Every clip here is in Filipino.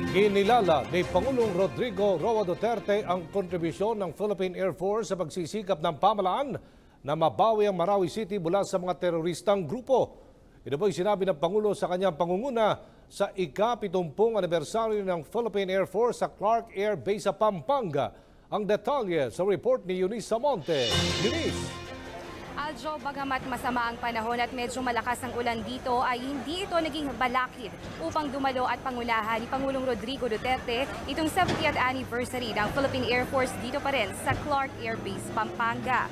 Kinilala ni Pangulong Rodrigo Roa Duterte ang kontribusyon ng Philippine Air Force sa pagsisikap ng pamahalaan na mabawi ang Marawi City mula sa mga teroristang grupo. Ito po'y sinabi ng Pangulo sa kanyang pangunguna sa ika-70 anibersaryo ng Philippine Air Force sa Clark Air Base sa Pampanga. Ang detalye sa report ni Eunice Samonte. Eunice! Aljo, bagamat masama ang panahon at medyo malakas ang ulan dito, ay hindi ito naging balakid upang dumalo at pangunahan ni Pangulong Rodrigo Duterte itong 70th anniversary ng Philippine Air Force dito pa rin sa Clark Air Base, Pampanga.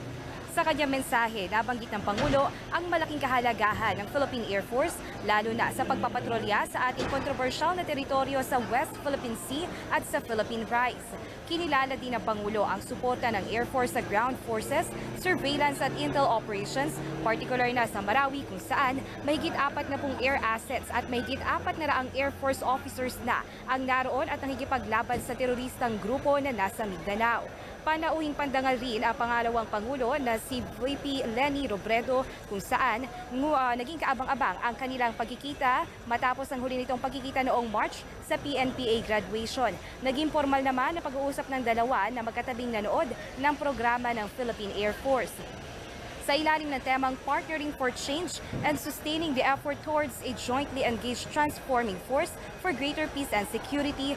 Sa kanyang mensahe, nabanggit ng Pangulo ang malaking kahalagahan ng Philippine Air Force lalo na sa pagpapatrolya sa ating kontrobersyal na teritoryo sa West Philippine Sea at sa Philippine Rise. Kinilala din ng Pangulo ang suporta ng Air Force sa ground forces, surveillance at intel operations, particular na sa Marawi kung saan mahigit 40 air assets at mahigit 400 Air Force officers na ang naroon at nangigipaglaban sa teroristang grupo na nasa Mindanao. Panauhing pandangal rin ang pangalawang Pangulo na si VP Leni Robredo kung saan naging kaabang-abang ang kanilang pagkikita matapos ang huli nitong pagkikita noong March sa PNPA graduation. Naging formal naman na pag-uusap ng dalawa na magkatabing nanood ng programa ng Philippine Air Force. Sa ilalim ng temang Partnering for Change and Sustaining the Effort Towards a Jointly Engaged Transforming Force for Greater Peace and Security.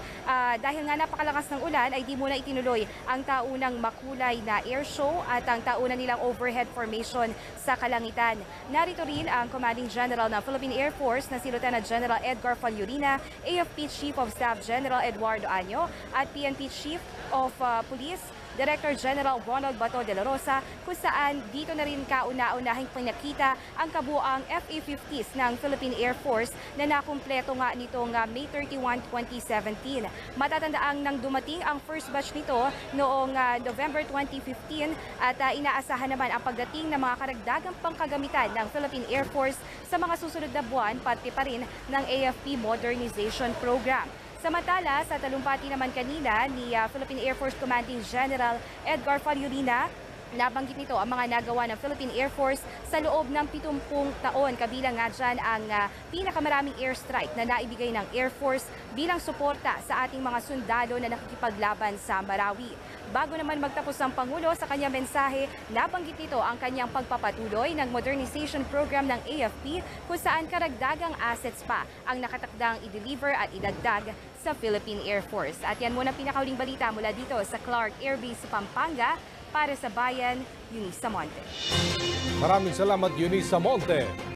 Dahil nga napakalakas ng ulan ay di muna itinuloy ang taunang makulay na air show at ang taunang nilang overhead formation sa kalangitan. Narito rin ang Commanding General ng Philippine Air Force na si Lieutenant General Edgar Faliurina, AFP Chief of Staff General Eduardo Año at PNP Chief of Police Director General Ronald Bato de la Rosa kung saan dito na rin kauna-unahing pinakita ang kabuang FA-50s ng Philippine Air Force na nakumpleto nga nitong May 31, 2017. Matatandaang nang dumating ang first batch nito noong November 2015 at inaasahan naman ang pagdating ng mga karagdagang pangkagamitan ng Philippine Air Force sa mga susunod na buwan pati pa rin ng AFP Modernization Program. Samantala, sa talumpati naman kanina ni Philippine Air Force Commanding General Edgar Faliurina, nabanggit nito ang mga nagawa ng Philippine Air Force sa loob ng 70 taon. Kabilang nga dyan ang pinakamaraming airstrike na naibigay ng Air Force bilang suporta sa ating mga sundalo na nakikipaglaban sa Marawi. Bago naman magtapos ang Pangulo sa kanyang mensahe, nabanggit nito ang kanyang pagpapatuloy ng modernization program ng AFP kung saan karagdagang assets pa ang nakatakdang i-deliver at idagdag sa Philippine Air Force. At yan muna pinakauling balita mula dito sa Clark Air Base, Pampanga. Para sa Bayan, Eunice Samonte. Maraming salamat, Eunice Samonte.